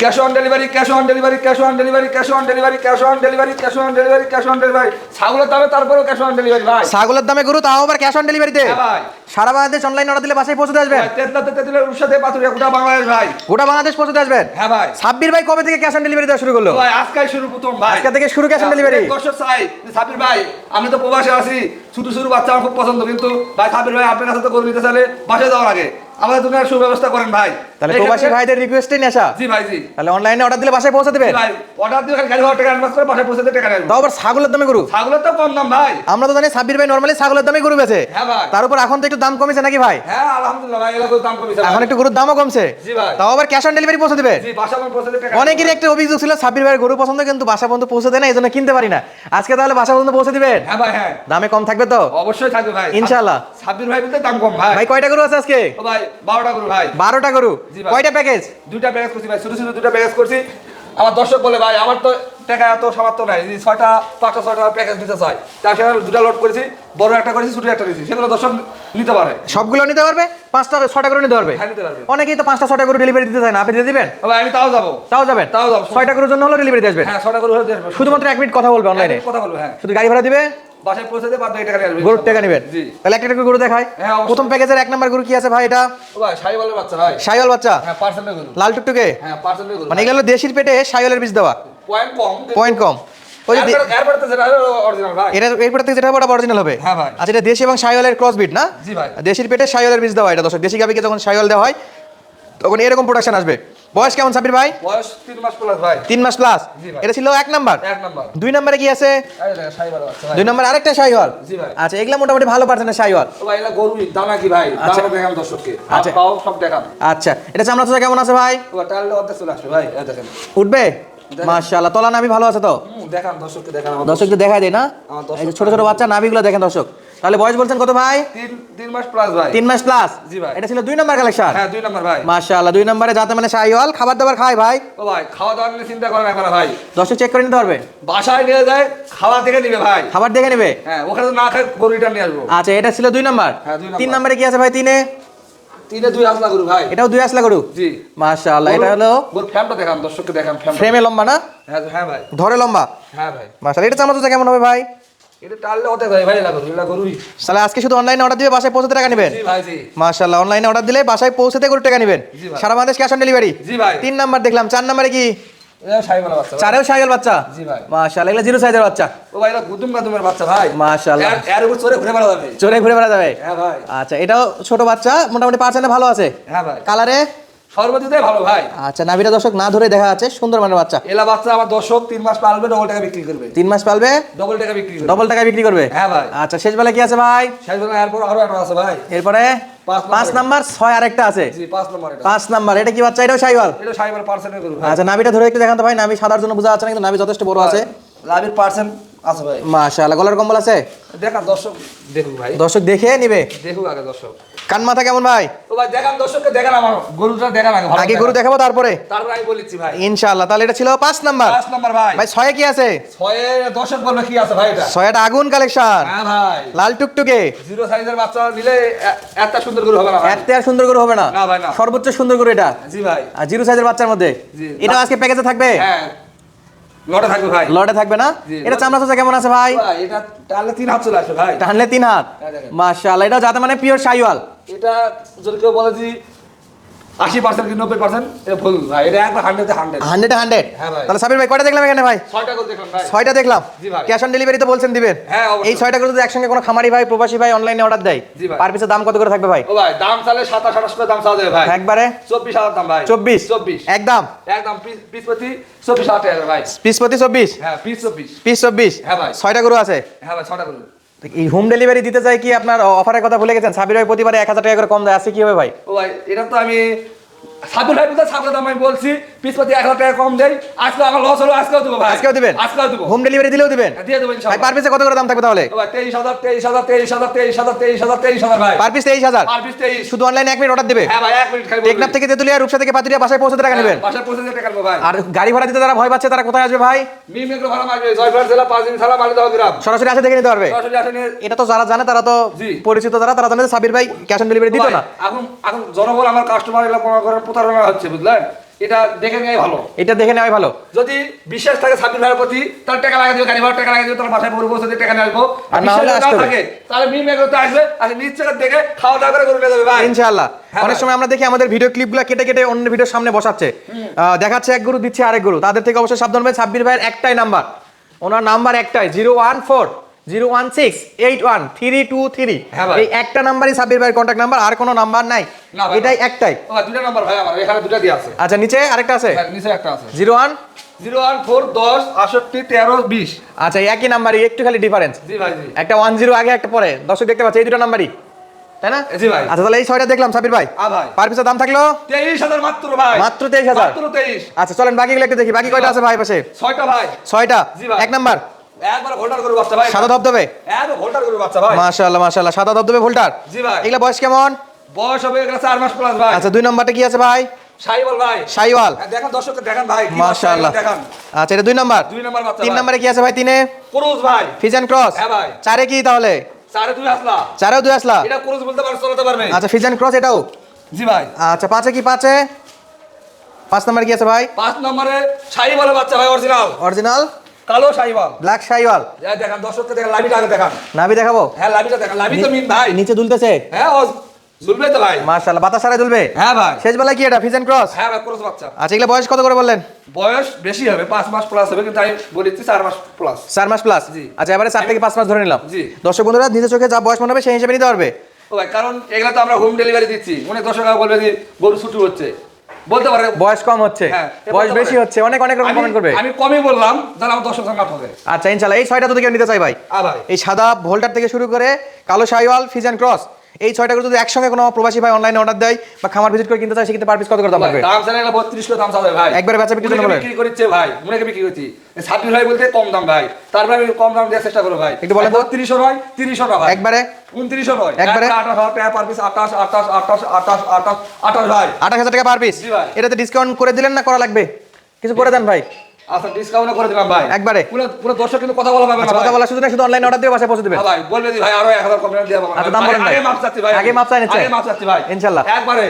Cash on delivery, cash on delivery, cash on delivery, cash on delivery, cash on delivery, cash on delivery, cash on delivery. ছাগলের দামে তারপরেও cash on delivery ভাই। ছাগলের দামে গরু, তাও আবার ক্যাশ অন ডেলিভারিতে। হ্যাঁ ভাই। সারা বাংলাদেশ অনলাইন অর্ডার দিলে বাসায় পৌঁছে আসবেন। তেতলাতে তেতুলের উৎসাতে পাথুরিয়া গোটা বাংলাদেশ ভাই। গোটা বাংলাদেশ পৌঁছে আসবেন। হ্যাঁ ভাই। সাব্বির ভাই কবে থেকে ক্যাশ অন ডেলিভারি দেওয়া শুরু করলো? ভাই আজকাই শুরু প্রথম ভাই। আজকে থেকে শুরু ক্যাশ অন ডেলিভারি। দর্শক চাই সাব্বির ভাই, আমি তো প্রবাসে আছি, ছোট ছোট বাচ্চা আমার খুব পছন্দ, কিন্তু ভাই সাব্বির ভাই আপনার কাছে তো গরু নিতে চাইলে বাসায় যাওয়ার আগে আমাদের দুনিয়ার সুব্যবস্থা করেন ভাই। তাহলে প্রবাসী ভাইদের রিকোয়েস্টই নেশা। জি ভাই জি। তাহলে অনলাইনে অর্ডার দিলে বাসায় পৌঁছে দেবেন ভাই অর্ডার দিয়ে গাড়ি ভাড়া টাকা অ্যাডভান্স করে বাসায় পৌঁছে দিয়ে টাকা নেবেন। তাও আবার ছাগলের দামে গরু। ছাগলের তো কম দাম ভাই। আমরা তো জানি সাব্বির ভাই নরমালি ছাগলের দামে গরু বেচে। হ্যাঁ ভাই। তার উপর এখন তো একটু দাম কমেছে নাকি ভাই? হ্যাঁ আলহামদুলিল্লাহ ভাই, এলাকার দাম কমেছে এখন একটু গরুর দামও কমছে। জি ভাই। তাও আবার ক্যাশ অন ডেলিভারি পৌঁছে দেবে। জি বাসা পৌঁছে দিয়ে টাকা। অনেকেরই একটা অভিযোগ ছিল সাব্বির ভাইয়ের গরু পছন্দ, কিন্তু বাসা পর্যন্ত পৌঁছে দেয় না, এই জন্য কিনতে পারি না। আজকে তাহলে বাসা পর্যন্ত পৌঁছে দিবেন। হ্যাঁ ভাই হ্যাঁ। দামে কম থাকবে তো? অবশ্যই থাকবে ভাই ইনশাআল্লাহ। সাব্বির ভাই বলতে দাম কম ভাই। ভাই কয়টা গরু আছে আজকে? ও ভাই 12টা গরু ভাই। 12টা গরু। জি ভাই। কয়টা প্যাকেজ? দুইটা প্যাকেজ করছি ভাই, ছোট ছোট দুইটা প্যাকেজ করছি। আমার দর্শক বলে ভাই আমার তো টাকা এত সামর্থ্য নাই, 6টা 5টা 6টা প্যাকেজ নিতে চাই, তার সাথে দুটা লোড করেছি, বড় একটা করেছি, ছোট একটা দিয়েছি, সেগুলো দর্শক নিতে পারে। সবগুলো নিতে পারবে? 5টা 6টা গরু নিতে পারবে? হ্যাঁ নিতে পারবে। অনেকেই তো 5টা 6টা গরু ডেলিভারি দিতে চায় না, আপনি দিয়ে দিবেন? ও ভাই আমি তাও যাবো। তাও যাবেন? তাও যাবো। 6টা গরুর জন্য হলো ডেলিভারি দিয়ে আসবেন। হ্যাঁ 6টা গরু হলে দিয়ে আসবো। শুধুমাত্র 1 মিনিট কথা বলবে অনলাইনে। কথা বলবো হ্যাঁ। শুধু গাড়ি ভাড়া দিবে, বাসায় পৌঁছে দিয়ে বাদ বাকি টাকা নিয়ে আসবে। গরুর টাকা নেবেন। জি। তাহলে একটা একটা গরু দেখায়। হ্যাঁ, অবশ্যই। প্রথম প্যাকেজের 1 নাম্বার গরু কি আছে ভাই এটা? ও ভাই শাহিওয়ালের বাচ্চা ভাই। শাইওয়াল বাচ্চা? হ্যাঁ পার্সেন্টের গরু। লাল টুকটুকে? হ্যাঁ পার্সেন্টের গরু। মানে এগুলো দেশির পেটে শাইওয়ালের বীজ দেওয়া। পয়েন্ট কম। পয়েন্ট কম। ওই যে এরপরে তো যেটা অরিজিনাল ভাই। এটা এরপর থেকে যেটা ওটা অরিজিনাল হবে। হ্যাঁ ভাই। আচ্ছা, এটা দেশি এবং শাইওয়ালের ক্রস বিট না? জি ভাই। দেশির পেটে শাইওয়ালের বীজ দেওয়া। এটা দর্শক, দেশি গাবিকে যখন শাইওয়াল দেওয়া হয় তখন এরকম প্রোডাকশন আসবে। বয়স কেমন সাব্বির ভাই? বয়স 3 মাস প্লাস ভাই। 3 মাস প্লাস। জি ভাই। এটা ছিল 1 নাম্বার। 1 নাম্বার। 2 নম্বরে কি আছে? এই দেখেন শাহিওয়ালের বাচ্চা ভাই। 2 নম্বর আরেকটা শাইওয়াল। জি ভাই। আচ্ছা, এগুলা মোটামুটি ভালো পার্সেন্টের শাইওয়াল। ও ভাই এলা গরু দানা কি ভাই? আচ্ছা। দানা দেখাম দর্শককে। আচ্ছা। পাও সব দেখাম। আচ্ছা, এটা চামড়া তো কেমন আছে ভাই? ও টালে অর্ধেক চলে আসবে ভাই, এই দেখেন। উঠবে? মাশাআল্লাহ, তলা নাভি ভালো আছে তো? দেখান দর্শককে দেখান আমার। দর্শকদের দেখাই দেয় না? আমার দর্শক- এই যে ছোট ছোট বাচ্চা নাভিগুলো দেখেন দর্শক। তাহলে বয়স বলছেন কত ভাই? 3 মাস প্লাস ভাই। 3 মাস প্লাস। জি ভাই। এটা ছিল 2 নাম্বার কালেকশন। হ্যাঁ 2 নাম্বার ভাই। মাশাআল্লাহ, 2 নম্বরে যাতে মানে শাইওয়াল খাবার দাবার খায় ভাই। ও ভাই খাওয়া দাওয়া নিয়ে চিন্তা করেন না ভাই। দর্শক চেক করে নিতে পারবে। বাসায় নিয়ে যায় খাওয়া থেকে নিবে ভাই। খাবার দেখে নেবে। হ্যাঁ ওখানে তো না খায় গরু রিটার্ন নিয়ে আসবো। আচ্ছা, এটা ছিল 2 নাম্বার। হ্যাঁ, 2 নাম্বার। 3 নম্বরে কি আছে ভাই? 3 এ 3-এ 2 আসলা গরু ভাই। এটাও 2 আসলা গরু। জি। মাশাআল্লাহ, এটা হলো গরু ফ্যামটা দেখান দর্শককে দেখান ফ্যাম। ফ্রেমে লম্বা না? হ্যাঁ হ্যাঁ ভাই। ধরে লম্বা। হ্যাঁ ভাই। মাশাআল্লাহ, এটা চামড়া তো কেমন হবে ভাই? এটা টাললে হতে ভাই ভাই লাগা গরুই। তাহলে আজকে শুধু অনলাইনে অর্ডার দিবে, বাসায় পৌঁছতে টাকা নেবেন? জি ভাই জি। মাশাআল্লাহ, অনলাইনে অর্ডার দিলে বাসায় পৌঁছতে গরু টাকা নেবেন। জি ভাই। সারা বাংলাদেশ ক্যাশ অন ডেলিভারি। জি ভাই। 3 নাম্বার দেখলাম। 4 নম্বরে কি? এটা শাহিওয়ালের বাচ্চা ভাই। 4এও শাইওয়াল বাচ্চা? জি ভাই। মাশাআল্লাহ, এগুলো জিরো সাইজের বাচ্চা। ও ভাই এটা গুদুম গাদুমের বাচ্চা ভাই। মাশাআল্লাহ, এর উপর চড়ে ঘুরে বেড়া যাবে। চড়ে ঘুরে বেড়া যাবে। হ্যাঁ ভাই। আচ্ছা, এটাও ছোট বাচ্চা, মোটামুটি পার্সেন্টে ভালো আছে। হ্যাঁ ভাই। কালারে? সর্বদিতে ভালো ভাই। আচ্ছা, নাভিটা দর্শক না ধরে দেখা যাচ্ছে, সুন্দর মানের বাচ্চা। এলা বাচ্চা আমার দর্শক 3 মাস পালবে, ডবল টাকা বিক্রি করবে। 3 মাস পালবে, ডবল টাকা বিক্রি করবে। ডবল টাকায় বিক্রি করবে। হ্যাঁ ভাই। আচ্ছা, শেষ বেলা কি আছে ভাই? শেষ বেলা এরপর আরো একটা আছে ভাই। এরপরে 5 নাম্বার 6 আরেকটা আছে। জি 5 নম্বর এটা। 5 নাম্বার, এটা কি বাচ্চা? এটাও শাইওয়াল? এটা শাহিওয়াল পার্সেন্টের গরু ভাই। আচ্ছা, নাভিটা ধরে একটু দেখান তো ভাই। নাভি সাদার জন্য বোঝা যাচ্ছে না, কিন্তু নাভি যথেষ্ট বড় আছে। লাভের পার্সেন্ট আছে ভাই। মাশাআল্লাহ, গলার কম্বল আছে? দেখান দর্শক দেখুক ভাই। দর্শক দেখে নিবে। দেখুক আগে দর্শক। কান মাথা কেমন ভাই? ও ভাই দেখান দর্শককে দেখান আমার গরুটা দেখান আগে ভালো। আগে গরু দেখাবো তারপরে তারপর আমি বলেছি ভাই। ইনশাআল্লাহ। তাহলে এটা ছিল 5 নাম্বার। 5 নম্বর ভাই। ভাই 6 এ কি আছে? 6-এ দর্শক বলবে কি আছে ভাই এটা? 6টা আগুন কালেকশন। হ্যাঁ ভাই। লাল টুকটুকে। জিরো সাইজের বাচ্চা নিলে এত সুন্দর গরু হবে না ভাই। এত আর সুন্দর গরু হবে না। না ভাই না। সর্বোচ্চ সুন্দর গরু এটা। জি ভাই। আর জিরো সাইজের বাচ্চার মধ্যে জি। এটা আজকে প্যাকেজে থাকবে? হ্যাঁ লটে থাকবে ভাই। লটে থাকবে না? জি। এটা চামড়া চোচা কেমন আছে ভাই? ভাই এটা টানলে 3 হাত চলে আসবে ভাই। টানলে 3 হাত। হ্যাঁ, দেখেন। মাশাআল্লাহ, এটা যাতে মানে পিওর শাইওয়াল। এটা যদি কেউ বলে যে 80% কি 90% এটা ভুল ভাই। এটা একবার 100-তে 100। 100 এ 100। হ্যাঁ ভাই। তাহলে সাবির ভাই কয়টা দেখলাম এখানে ভাই? 6টা করে দেখুন ভাই। 6টা দেখলাম। জি ভাই। ক্যাশ অন ডেলিভারি তো বলছেন দিবেন? হ্যাঁ, অবশ্যই। এই 6টা করে যদি একসঙ্গে কোনো খামারি ভাই, প্রবাসী ভাই অনলাইনে অর্ডার দেয়, জি ভাই। পার পিসে দাম কত করে থাকবে ভাই? ও ভাই দাম চালে 27-28 করে দাম চাওয়া যাবে ভাই। একবারে 24,000 দাম ভাই। 24? 24 একদম একদম পিস প্রতি 24,000 টাকা ভাই। পিস প্রতি 24? হ্যাঁ পিস 24। পিস 24? হ্যাঁ ভাই। 6টা গরু আছে। হ্যাঁ ভাই 6টা করে। এই হোম ডেলিভারি দিতে চাই কি আপনার অফারের কথা ভুলে গেছেন? সাবির ভাই প্রতিবারে 1000 টাকা করে কম দেয়, আছে কি হবে ভাই? ও ভাই এটা তো আমি সাবির ভাই বুঝা সাবির দাম আমি বলছি পিস প্রতি 1000 টাকা কম দেই। আজকে আমার লস হলো, আজকেও দেবো ভাই। আজকেও দিবেন? আজকেও দেবো। হোম ডেলিভারি দিলেও দিবেন? দিয়ে দেবো ভাই ইনশাআল্লাহ। পার পিসে কত করে দাম থাকবে তাহলে? ও ভাই 23,000 ভাই। Per piece 23,000? Per piece 23। শুধু অনলাইনে 1 মিনিট অর্ডার দিবে? হ্যাঁ ভাই 1 মিনিট খালি টেকনাফ থেকে তেতুলিয়া, রূপসা থেকে পাতুরিয়া, বাসায় পৌঁছতে টাকা নেবেন? বাসায় পৌঁছে দিয়ে টাকা নেবো ভাই। আর গাড়ি ভাড়া দিতে যারা ভয় পাচ্ছে তারা কোথায় আসবে ভাই? মিম এগুলো ভাড়া মারবে জয়পুরহাট জেলা 5 দিন সালা মালিদহ গ্রাম। সরাসরি আসে দেখে নিতে পারবে? সরাসরি আসেন। এটা তো যারা জানে তারা তো জি। পরিচিত, তারা জানে যে সাবির ভাই ক্যাশ অন ডেলিভারি দিত না। এখন এখন জনগণ আমার কাস্টমার এলা মনে করেন প্রতারণা হচ্ছে বুঝলেন। এটা দেখে নেওয়াই ভালো। এটা দেখে নেওয়াই ভালো। যদি বিশ্বাস থাকে সাব্বির ভাইয়ের প্রতি, তার টাকা লাগিয়ে দিবে, গাড়ি ভাড়া টাকা লাগিয়ে দিবে, তার বাসায় পরে বসে দিয়ে টাকা নিয়ে আসবো। আর না হলে বিশ্বাস আসতে হবে। থাকে তাহলে মিম এগুলোতে আসবে, আর নিশ্চয় দেখে খাওয়া দাওয়া করে গরু নিয়ে যাবে ভাই। ইনশাআল্লাহ। হ্যাঁ অনেক ভাই। সময় আমরা দেখি আমাদের ভিডিও ক্লিপগুলো কেটে কেটে অন্য ভিডিওর সামনে বসাচ্ছে, দেখাচ্ছে এক গরু দিচ্ছে আরেক গরু। তাদের থেকে অবশ্যই সাবধান ভাই। সাব্বির ভাইয়ের একটাই নাম্বার, ওনার নাম্বার একটাই 014-016-81-323। হ্যাঁ ভাই। এই একটা নাম্বারই সাব্বির ভাইয়ের কন্ট্যাক্ট নাম্বার, আর কোনো নাম্বার নাই, না ভাই, এটাই একটাই। ও ভাই, দুটা নাম্বার ভাই আমার, এখানে দুটা দিয়ে আছে। আচ্ছা নিচে আরেকটা আছে ভাই, নিচে একটা আছে 01। 014-10-68-13-20। আচ্ছা এই একই নাম্বারই, একটু খালি ডিফারেন্স, জি ভাই, জি। একটা 10 আগে একটা পরে। দর্শক দেখতে পাচ্ছে এই দুটো নাম্বারই, তাই না? জি ভাই। আচ্ছা তাহলে এই 6টা দেখলাম সাব্বির ভাই। ভাই পার পিসের দাম থাকলো 23,000 মাত্র ভাই। মাত্র 23,000। মাত্র 23। আচ্ছা চলেন বাকিগুলো একটু দেখি, বাকি কয়টা আছে ভাই পাশে? 6টা ভাই। 6টা। জি ভাই। এক নাম্বার একবার ভোল্টার করে বাচ্চা ভাই। সাদা ধবধবে, একবার ভোল্টার করে বাচ্চা ভাই। মাশাআল্লাহ মাশাআল্লাহ, সাদা ধবধবে ভোল্টার। জি ভাই। এগুলা বয়স কেমন? বয়স হবে এগুলো 4 মাস প্লাস ভাই। আচ্ছা 2 নাম্বারটা কি আছে ভাই? সাইবল ভাই। শাইওয়াল, হ্যাঁ, দেখান দর্শককে দেখান ভাই, কি মাশাআল্লাহ। বাচ্চা দেখান। আচ্ছা এটা 2 নাম্বার। 2 নাম্বার বাচ্চা 3 ভাই। নাম্বারে কি আছে ভাই? 3-এ ক্রুজ ভাই। Friesian cross. হ্যাঁ ভাই। 4-এ কি তাহলে? 4-এ 2 আসলা। 4-এও 2 আসলা। এটা ক্রুজ বলতে পারছ, চলাতে পারবে। আচ্ছা ফিজান ক্রস এটাও। জি ভাই। আচ্ছা 5-এ কি? 5-এ 5 নাম্বার কি আছে ভাই? 5 নম্বরে সাইবল বাচ্চা ভাই, অরিজিনাল অরিজিনাল কালো সাইবল। ব্ল্যাক শাইওয়াল। এই দেখান দর্শককে দেখান, লাভিটা আগে দেখান। নাভি দেখাবো? হ্যাঁ লাভিটা দেখান, লাভি তো মিন ভাই। নিচে দুলতেছে, হ্যাঁ ও ঝুলবে তো ভাই। মাশাআল্লাহ। বাতাস সারাই দুলবে। হ্যাঁ ভাই। শেষ বেলায় কি এটা? Friesian cross. হ্যাঁ ভাই, ক্রুজ বাচ্চা। আচ্ছা এগুলা বয়স কত করে বললেন? বয়স বেশি হবে, 5 মাস প্লাস হবে, কিন্তু আমি বলেছি 4 মাস প্লাস। 4 মাস প্লাস। জি। আচ্ছা এবারে 4 থেকে 5 মাস ধরে নিলাম। জি। দর্শক বন্ধুরা নিজের চোখে যা বয়স মনে হবে সেই হিসেবে নিতে পারবে। ও ভাই, কারণ এগুলা তো আমরা হোম ডেলিভারি দিচ্ছি। অনেক দর্শকরা বলবে যে গরু ছুটি হচ্ছে, বলতে পারে বয়স কম হচ্ছে, হ্যাঁ, বয়স বলতে বেশি পারে। হচ্ছে, অনেক অনেক রকম কমেন্ট করবে। আমি কমই বললাম, যেন আমার দর্শক সংখ্যা হবে। আচ্ছা ইনশাআল্লাহ এই 6টা যদি কেউ নিতে চাই ভাই, ভাই এই সাদা ভোল্টার থেকে শুরু করে কালো শাইওয়াল, ফিজান ক্রস, এই 6টা করে যদি একসঙ্গে কোনো প্রবাসী ভাই অনলাইনে অর্ডার দেয় বা খামার ভিজিট করে কিনতে চায়, সেক্ষেত্রে পার পিস কত করে দাম থাকবে? দাম জানা 32 করে দাম চাবে ভাই। একবারে বেচা বিক্রির জন্য বলেন। বিক্রি করছে ভাই, মনে বিক্রি করছি 26 ভাই বলতে কম দাম ভাই, তারপরে আমি কম দাম দেওয়ার চেষ্টা করব ভাই। একটু বলেন তো। 32 নয়, 30 টাকা ভাই। একবারে 29 নয়, একবারে 28 টাকা পার পিস। 28 28 28 28 28 28 ভাই। 28,000 টাকা পার পিস। জি ভাই। এটাতে ডিসকাউন্ট করে দিলেন না করা লাগবে? কিছু করে দেন ভাই আচ্ছা ডিসকাউন্ট করে দিলাম ভাই। একবারে। পুরো পুরো দর্শক কিন্তু কথা বলা পাবে না আচ্ছা, কথা ভাই। বলা শুধু না, শুধু অনলাইনে অর্ডার দিয়ে বাসায় পৌঁছে দিবেন। হ্যাঁ ভাই, বলবে যে ভাই আরো 1000 কম দিয়ে দেবো। আচ্ছা, দাম বলেন ভাই। আগে মাপ চাচ্ছি ভাই। আগে মাপ চাই নিচ্ছে। আগে মাপ চাচ্ছি ভাই। ইনশাআল্লাহ। একবারে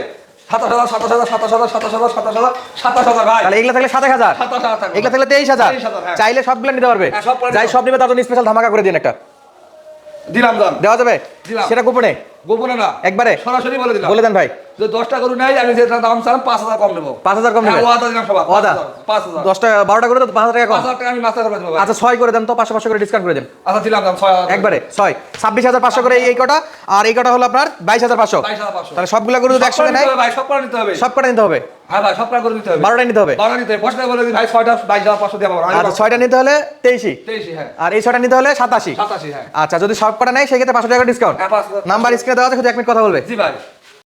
27,000 27,000 27,000 27,000 27,000 27,000 ভাই। তাহলে এগুলা থাকলে 27,000, 27,000 থাকবে। এগুলা থাকলে 23,000। 23,000 হ্যাঁ। চাইলে সবগুলো নিতে পারবে। হ্যাঁ, সব করে যাই নিতে সব নিবে তার জন্য স্পেশাল ধামাকা করে দিন একটা। দিলাম দাম। দেওয়া যাবে? দিলাম। সেটা গোপনে গোপনে না, একবারে সরাসরি বলে দিলাম। বলে দেন ভাই। যে 10টা গরু নাই, আমি যেটা দাম চালাম 5,000 কম নেবো। 5,000 কম নেবে? হ্যাঁ, ওয়াদা দিলাম সবার। ওয়াদা? 5,000 10টা 12টা করে তো 5,000 টাকা কম। 5,000 টাকা আমি মাস্টার করে দেবো ভাই। আচ্ছা 6 করে দেন তো, 500 করে ডিসকাউন্ট করে দেন। আচ্ছা দিলাম দাম 6,000 একবারে 6 26,500 করে এই কটা, আর এই কটা হলো আপনার 22,500। 22,500। তাহলে সবগুলা গরু যদি একসঙ্গে নেয় ভাই, সব করে নিতে হবে। সব কটা নিতে হবে, হ্যাঁ ভাই, সব করে নিতে হবে। 12টা নিতে হবে। 12 নিতে হবে। 5 টাকা বলে দিই ভাই, 6টা 22,500 দিয়ে পাবো। আচ্ছা 6টা নিতে হলে 23, 23 হ্যাঁ। আর এই 6টা নিতে হলে 87। 87 হ্যাঁ। আচ্ছা যদি সব কটা নেয় সেক্ষেত্রে 500 টাকা ডিসকাউন্ট। হ্যাঁ 5,000। নাম্বার স্ক্রিনে দেওয়া আছে, শুধু 1 মিনিট কথা বলবে। জি ভাই।